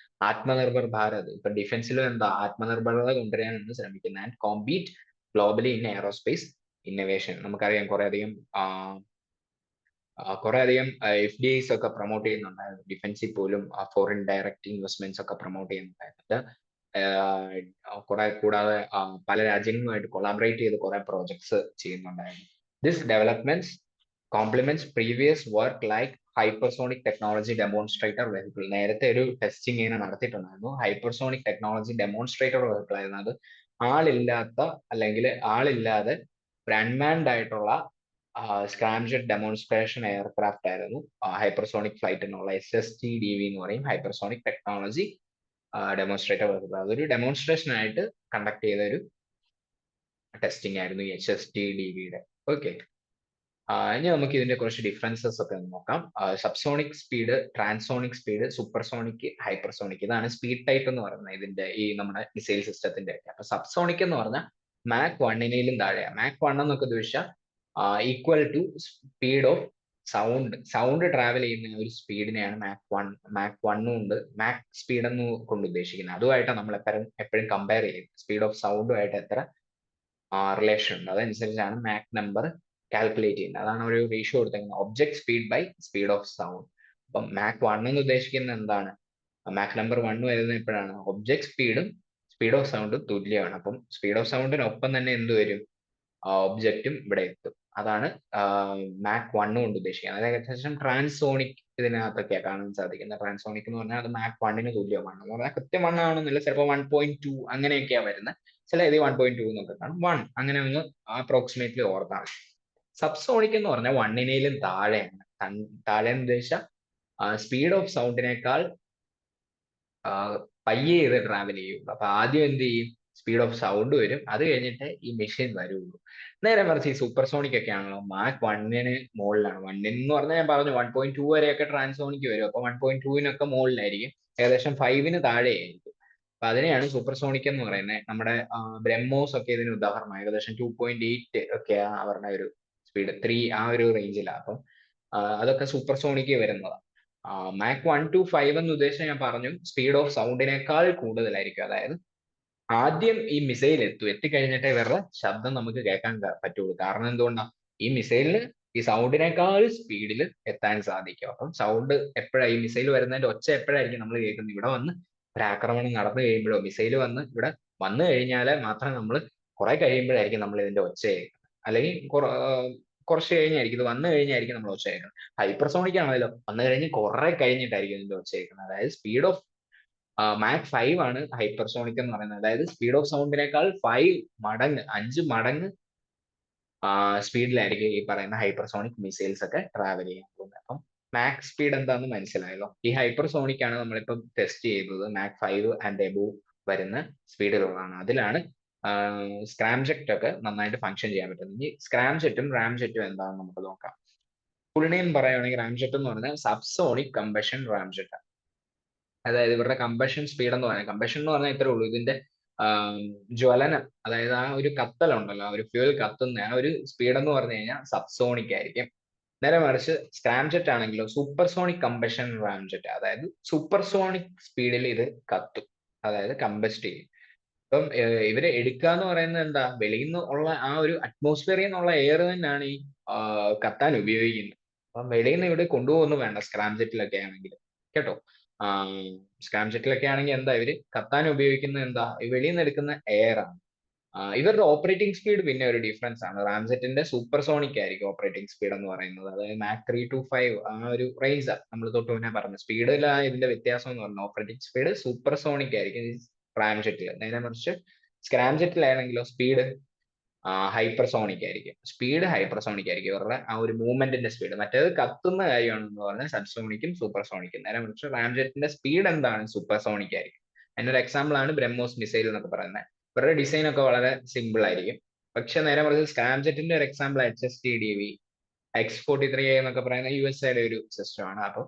[SPEAKER 1] ആത്മനിർഭർ ഭാരത്. ഇപ്പൊ ഡിഫൻസിലും എന്താ ആത്മനിർഭരത കൊണ്ടുവരാനാണ് ശ്രമിക്കുന്നത്. And compete globally in aerospace innovation. നമുക്കറിയാം കുറെ അധികം FDIs ഒക്കെ പ്രൊമോട്ട് ചെയ്യുന്നുണ്ടായിരുന്നു ഡിഫൻസിൽ പോലും. ഫോറിൻ ഡയറക്റ്റ് ഇൻവെസ്റ്റ്മെന്റ്സ് ഒക്കെ പ്രൊമോട്ട് ചെയ്യുന്നുണ്ടായിരുന്നു. കൂടാതെ പല രാജ്യങ്ങളുമായിട്ട് കൊളാബറേറ്റ് ചെയ്ത് കുറെ പ്രോജക്ട്സ് ചെയ്യുന്നുണ്ടായിരുന്നു. This developments compliments previous work like hypersonic technology demonstrator vehicle. നേരത്തെ ഒരു ടെസ്റ്റിംഗ് ഇങ്ങനെ നടത്തിയിട്ടുണ്ടായിരുന്നു. ഹൈപ്പർസോണിക് ടെക്നോളജി ഡെമോൺസ്ട്രേറ്റർ വെഹിക്കിൾ ആയിരുന്നു അത്. ആളില്ലാതെ ഒരു അൺമാൻഡ് ആയിട്ടുള്ള സ്ക്രാംജെറ്റ് ഡെമോൺസ്ട്രേഷൻ എയർക്രാഫ്റ്റ് ആയിരുന്നു ഹൈപ്പർസോണിക് ഫ്ലൈറ്റിനുള്ള SSTDV എന്ന് പറയും, ഹൈപ്പർസോണിക് ടെക്നോളജി ഡെമോൺസ്ട്രേറ്റർ വെഹിക്കിൾ. അതൊരു ഡെമോൺസ്ട്രേഷൻ ആയിട്ട് കണ്ടക്ട് ചെയ്ത ഒരു ടെസ്റ്റിംഗ് ആയിരുന്നു ഈ HSTDVയുടെ. ഓക്കെ, ഇനി നമുക്ക് ഇതിന്റെ കുറച്ച് ഡിഫറൻസസ് ഒക്കെ നോക്കാം. Subsonic speed, transonic speed, supersonic, hypersonic. ഇതാണ് സ്പീഡ് ടൈപ്പ് എന്ന് പറയുന്നത് ഇതിന്റെ ഈ നമ്മുടെ മിസൈൽ സിസ്റ്റത്തിന്റെ ഒക്കെ. അപ്പൊ സബ്സോണിക് എന്ന് പറഞ്ഞാൽ മാക് 1 താഴെയാണ്. മാക് 1 എന്നൊക്കെ ഉദ്ദേശിച്ചാൽ equal to speed of sound travel ചെയ്യുന്ന ഒരു സ്പീഡിനെയാണ് മാക് വണ്ണും ഉണ്ട് മാക് സ്പീഡ് എന്ന് കൊണ്ട് ഉദ്ദേശിക്കുന്നത്. അതുമായിട്ടാണ് നമ്മൾ എപ്പോഴും കമ്പയർ ചെയ്യുന്നത്. സ്പീഡ് ഓഫ് സൗണ്ടുമായിട്ട് എത്ര റിലേഷൻ ഉണ്ട്, അതനുസരിച്ചാണ് മാക് നമ്പർ കാൽക്കുലേറ്റ് ചെയ്യുന്നത്. അതാണ് ഒരു റേഷ്യോ കൊടുത്തേക്കുന്നത്, object speed by speed of sound. അപ്പം മാക് വൺ എന്ന് ഉദ്ദേശിക്കുന്നത് എന്താണ്? മാക് നമ്പർ 1 വരുന്നത് എപ്പോഴാണ്? ഒബ്ജക്ട് സ്പീഡും സ്പീഡ് ഓഫ് സൗണ്ടും തുല്യമാണ്. അപ്പം സ്പീഡ് ഓഫ് സൗണ്ടിനൊപ്പം തന്നെ എന്ത് വരും? ഒബ്ജക്റ്റും ഇവിടെ എത്തും. അതാണ് മാക് വണ്ണ് കൊണ്ട് ഉദ്ദേശിക്കുന്നത്. അതായത് ഏകദേശം ട്രാൻസോണിക് ഇതിനകത്തൊക്കെയാണ് കാണാൻ സാധിക്കുന്നത്. ട്രാൻസോണിക് എന്ന് പറഞ്ഞാൽ അത് മാക് വണ്ണിന് തുല്യമാണ്. എന്ന് പറഞ്ഞാൽ കൃത്യം 1 ആണെന്നില്ല, ചിലപ്പോൾ 1.2 അങ്ങനെയൊക്കെയാ വരുന്നത്. ചില ഇത് 1.2 എന്നൊക്കെ കാണും. 1 അങ്ങനെ ഒന്ന് അപ്രോക്സിമേറ്റ്ലി ഓർത്താൽ മതി. സബ്സോണിക് എന്ന് പറഞ്ഞാൽ 1-നേലും താഴെയാണ്. താഴെ എന്ന് ഉദ്ദേശിച്ചാൽ സ്പീഡ് ഓഫ് സൗണ്ടിനേക്കാൾ പയ്യെ ഇത് ട്രാവൽ ചെയ്യുള്ളൂ. അപ്പൊ ആദ്യം എന്ത് ചെയ്യും? സ്പീഡ് ഓഫ് സൗണ്ട് വരും, അത് കഴിഞ്ഞിട്ട് ഈ മെഷീൻ വരുള്ളൂ. നേരെ മറിച്ച് ഈ സൂപ്പർസോണിക് ഒക്കെ ആണല്ലോ മാക് വണ്ണിന് മുകളിലാണ്. വണ്ണിന് പറഞ്ഞാൽ ഞാൻ പറഞ്ഞു 1.2 വരെയൊക്കെ ട്രാൻസോണിക് വരും. അപ്പൊ 1.2-നൊക്കെ മുകളിലായിരിക്കും, ഏകദേശം 5-ന് താഴെയായിരിക്കും. അപ്പൊ അതിനെയാണ് സൂപ്പർസോണിക് എന്ന് പറയുന്നത്. നമ്മുടെ ബ്രഹ്മോസ് ഒക്കെ ഇതിന് ഉദാഹരണം. ഏകദേശം 2.8 ഒക്കെയാണ് അവരുടെ ഒരു സ്പീഡ്, 3 ആ ഒരു റേഞ്ചിലാണ്. അപ്പം അതൊക്കെ സൂപ്പർസോണിക് വരുന്നതാണ്. മാക് 1 to 5 എന്ന് ഉദ്ദേശിച്ച് ഞാൻ പറഞ്ഞു സ്പീഡ് ഓഫ് സൗണ്ടിനേക്കാൾ കൂടുതലായിരിക്കും. അതായത് ആദ്യം ഈ മിസൈൽ എത്തിക്കഴിഞ്ഞിട്ടേ ഇവരുടെ ശബ്ദം നമുക്ക് കേൾക്കാൻ പറ്റുള്ളൂ. കാരണം എന്തുകൊണ്ടാണ്? ഈ മിസൈലിന് ഈ സൗണ്ടിനേക്കാൾ സ്പീഡിൽ എത്താൻ സാധിക്കും. അപ്പം സൗണ്ട് എപ്പോഴാണ് ഈ മിസൈൽ വരുന്നതിന്റെ ഒച്ച എപ്പോഴായിരിക്കും നമ്മൾ കേൾക്കുന്നത്? ഇവിടെ വന്ന് ഒരു ആക്രമണം നടന്നു കഴിയുമ്പോഴോ, മിസൈൽ വന്ന് ഇവിടെ വന്നു കഴിഞ്ഞാൽ മാത്രം നമ്മൾ കുറെ കഴിയുമ്പോഴായിരിക്കും നമ്മൾ ഇതിന്റെ ഒച്ച കേൾക്കുന്നത്. അല്ലെങ്കിൽ കുറച്ച് കഴിഞ്ഞായിരിക്കും, ഇത് വന്നു കഴിഞ്ഞായിരിക്കും നമ്മൾ ഒച്ച കേൾക്കുന്നത്. ഹൈപ്പർസോണിക് ആണല്ലോ, വന്നു കഴിഞ്ഞ് കുറെ കഴിഞ്ഞിട്ടായിരിക്കും ഇതിന്റെ ഒച്ച കേൾക്കുന്നത്. അതായത് സ്പീഡ് ഓഫ് മാക് 5 ആണ് ഹൈപ്പർസോണിക് എന്ന് പറയുന്നത്. അതായത് സ്പീഡ് ഓഫ് സൗണ്ടിനേക്കാൾ 5 മടങ്ങ് സ്പീഡിലായിരിക്കും ഈ പറയുന്ന ഹൈപ്പർസോണിക് മിസൈൽസ് ഒക്കെ ട്രാവൽ ചെയ്യാൻ പോകുന്നത്. അപ്പം മാക് സ്പീഡ് എന്താണെന്ന് മനസ്സിലായല്ലോ. ഈ ഹൈപ്പർസോണിക് ആണ് നമ്മളിപ്പം ടെസ്റ്റ് ചെയ്തത്. മാക് 5 ആൻഡ് എബോവ് വരുന്ന സ്പീഡുകളാണ്. അതിലാണ് സ്ക്രാംജെറ്റ് ഒക്കെ നന്നായിട്ട് ഫങ്ഷൻ ചെയ്യാൻ പറ്റുന്നത്. ഈ സ്ക്രാംജെറ്റും റാംജെറ്റും എന്താണെന്ന് നമുക്ക് നോക്കാം. ഫുൾ നെയിം പറയുകയാണെങ്കിൽ റാംജെറ്റ് എന്ന് പറഞ്ഞാൽ സബ്സോണിക് കമ്പഷൻ റാംജെറ്റ്. അതായത് ഇവരുടെ കമ്പഷൻ സ്പീഡ് എന്ന് പറയുന്നത്, കമ്പഷൻ എന്ന് പറഞ്ഞാൽ ഇത്രേ ഉള്ളൂ, ഇതിന്റെ ജ്വലനം, അതായത് ആ ഒരു കത്തലുണ്ടല്ലോ, ആ ഒരു ഫ്യൂൽ കത്തുന്ന ആ ഒരു സ്പീഡ് എന്ന് പറഞ്ഞു കഴിഞ്ഞാൽ സബ്സോണിക് ആയിരിക്കും. നേരെ മറിച്ച് സ്ക്രാംജെറ്റ് ആണെങ്കിലോ സൂപ്പർസോണിക് കമ്പഷൻ റാംജെറ്റ്, അതായത് സൂപ്പർസോണിക് സ്പീഡിൽ ഇത് കത്തും, അതായത് കമ്പസ്റ്റ് ചെയ്യും. ഇപ്പം ഇവര് എടുക്കുക എന്ന് പറയുന്നത് എന്താ? വെളിയിൽ നിന്ന് ഉള്ള ആ ഒരു അറ്റ്മോസ്ഫിയറിൽ നിന്നുള്ള എയർ തന്നെയാണ് ഈ കത്താൻ ഉപയോഗിക്കുന്നത്. അപ്പം വെളിയിൽ നിന്ന് ഇവിടെ കൊണ്ടുപോകുന്നു വേണ്ട സ്ക്രാംജെറ്റിലൊക്കെ ആണെങ്കിൽ, കേട്ടോ. സ്ക്രാംജെറ്റിലൊക്കെ ആണെങ്കിൽ എന്താ ഇവര് കത്താൻ ഉപയോഗിക്കുന്നത്? എന്താ? വെളിയിൽ നിന്ന് എടുക്കുന്ന എയർ ആണ്. ഇവരുടെ ഓപ്പറേറ്റിംഗ് സ്പീഡ് പിന്നെ ഒരു ഡിഫറൻസ് ആണ്. റാംജെറ്റിന്റെ സൂപ്പർസോണിക് ആയിരിക്കും ഓപ്പറേറ്റിംഗ് സ്പീഡ് എന്ന് പറയുന്നത്. അതായത് മാക് 3 to 5 ആ ഒരു റേഞ്ച് നമ്മൾ തൊട്ട് മുന്നേ പറഞ്ഞു. സ്പീഡിലാണ് ഇതിന്റെ വ്യത്യാസം എന്ന് പറഞ്ഞു. ഓപ്പറേറ്റിംഗ് സ്പീഡ് സൂപ്പർസോണിക് ആയിരിക്കും റാംജെറ്റിൽ. നേരെ മറിച്ച് സ്ക്രാംജെറ്റിലാണെങ്കിലോ സ്പീഡ് ഹൈപ്പർസോണിക് ആയിരിക്കും. സ്പീഡ് ഹൈപ്പർസോണിക് ആയിരിക്കും ഇവരുടെ ആ ഒരു മൂവ്മെന്റിന്റെ സ്പീഡ്. മറ്റേത് കത്തുന്ന കാര്യമാണെന്ന് പറഞ്ഞാൽ സബ്സോണിക്കും സൂപ്പർസോണിക്കും. നേരെ മറിച്ച് റാംജെറ്റിന്റെ സ്പീഡ് എന്താണ്? സൂപ്പർസോണിക് ആയിരിക്കും. അതിനൊരു എക്സാമ്പിൾ ആണ് ബ്രഹ്മോസ് മിസൈൽ എന്നൊക്കെ പറയുന്നത്. ഇവരുടെ ഡിസൈൻ ഒക്കെ വളരെ സിമ്പിൾ ആയിരിക്കും. പക്ഷെ നേരെ മറിച്ച് സ്ക്രാംജെറ്റിന്റെ ഒരു എക്സാമ്പിൾ HSTDV X-43A എന്നൊക്കെ പറയുന്ന USA-യുടെ ഒരു സിസ്റ്റം ആണ്. അപ്പോൾ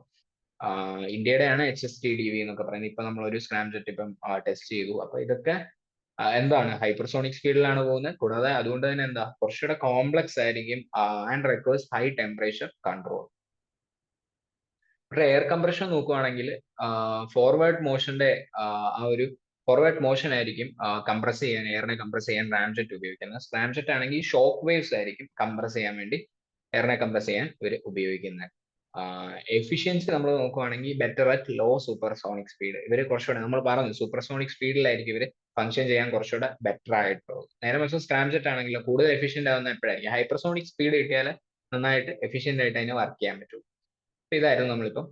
[SPEAKER 1] ഇന്ത്യയുടെയാണ് HSTDV എന്നൊക്കെ പറയുന്നത്. ഇപ്പൊ നമ്മൾ ഒരു സ്ക്രാംജെറ്റ് ഇപ്പം ടെസ്റ്റ് ചെയ്തു. അപ്പൊ ഇതൊക്കെ എന്താണ് ഹൈപ്പർസോണിക് സ്പീഡിലാണ് പോകുന്നത്. കൂടാതെ അതുകൊണ്ട് തന്നെ എന്താ കുറച്ചുകൂടെ കോംപ്ലക്സ് ആയിരിക്കും and requires high temperature control. ഇവിടെ എയർ കംപ്രഷൻ നോക്കുവാണെങ്കിൽ ഫോർവേഡ് മോഷന്റെ ആ ഒരു ഫോർവേഡ് മോഷൻ ആയിരിക്കും കംപ്രസ് ചെയ്യാൻ, എയറിനെ കംപ്രസ് ചെയ്യാൻ റാംജെറ്റ് ഉപയോഗിക്കുന്നത്. റാംജെറ്റ് ആണെങ്കിൽ ഷോക്ക് വേവ്സ് ആയിരിക്കും കംപ്രസ് ചെയ്യാൻ വേണ്ടി, എയറിനെ കംപ്രസ് ചെയ്യാൻ ഇവർ ഉപയോഗിക്കുന്നത്. എഫിഷ്യൻസി നമ്മൾ നോക്കുവാണെങ്കിൽ better at low supersonic speed. ഇവർ കുറച്ചുകൂടെ നമ്മൾ പറഞ്ഞു സൂപ്പർസോണിക് സ്പീഡിലായിരിക്കും ഇവർ ഫംഗ്ഷൻ ചെയ്യാൻ കുറച്ചുകൂടെ ബെറ്റർ ആയിട്ടുള്ളത്. നേരെ മറിച്ച് സ്ക്രാംജെറ്റ് ആണെങ്കിലും കൂടുതൽ എഫിഷ്യന്റ് ആവുന്ന എപ്പോഴായിരിക്കും? ഹൈപ്പർസോണിക് സ്പീഡ് കിട്ടിയാൽ നന്നായിട്ട് എഫിഷ്യന്റ് ആയിട്ട് അതിനെ വർക്ക് ചെയ്യാൻ പറ്റും. ഇതായിരുന്നു നമ്മളിപ്പം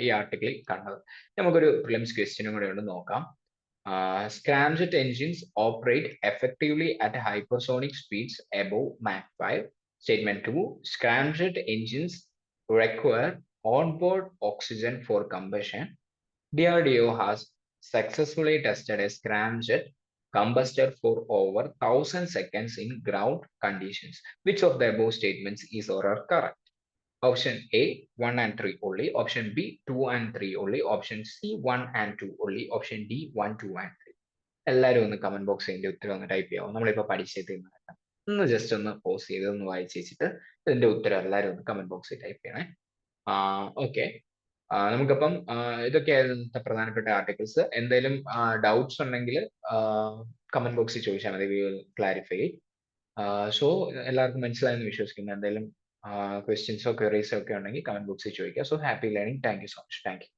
[SPEAKER 1] ഈ ആർട്ടിക്കിളിൽ കണ്ടത്. നമുക്കൊരു പ്രിലിംസ് ക്വസ്റ്റ്യനും കൂടെ ഉണ്ട്, നോക്കാം. Scramjet engines operate effectively at hypersonic speeds above Mach 5. Statement 2. Scramjet engines require onboard oxygen for combustion. DRDO has successfully tested a scramjet combustor for over 1,000 seconds in ground conditions. Which of the above statements is or are correct? Option A 1 and 3 only. Option B 2 and 3 only. Option C 1 and 2 only. Option D 1, 2 and 3. എല്ലാവരും ഒന്ന് comment ബോക്സിൽ ഉത്തരം ഒന്ന് type ചെയ്യാവും. നമ്മളിപ്പോൾ പഠിച്ചത് ഒന്ന് just ഒന്ന് pose ചെയ്ത് ഒന്ന് വായിച്ച് വെച്ചിട്ട് ഇതിന്റെ ഉത്തരം എല്ലാവരും ഒന്ന് കമന്റ് ബോക്സിൽ ടൈപ്പ് ചെയ്യണേ. ഓക്കെ. നമുക്കപ്പം ഇതൊക്കെയായിരുന്നു ഇന്നത്തെ പ്രധാനപ്പെട്ട ആർട്ടിക്കിൾസ്. എന്തെങ്കിലും ഡൗട്ട്സ് ഉണ്ടെങ്കിൽ കമന്റ് ബോക്സിൽ ചോദിച്ചാൽ മതി. We will clarify. സോ എല്ലാവർക്കും മനസ്സിലായെന്ന് വിശ്വസിക്കുന്നു. എന്തെങ്കിലും ക്വസ്റ്റ്യൻസോ ക്വയറീസോ ഒക്കെ ഉണ്ടെങ്കിൽ കമന്റ് ബോക്സിൽ ചോദിക്കുക. So happy learning. Thank you so much. Thank you.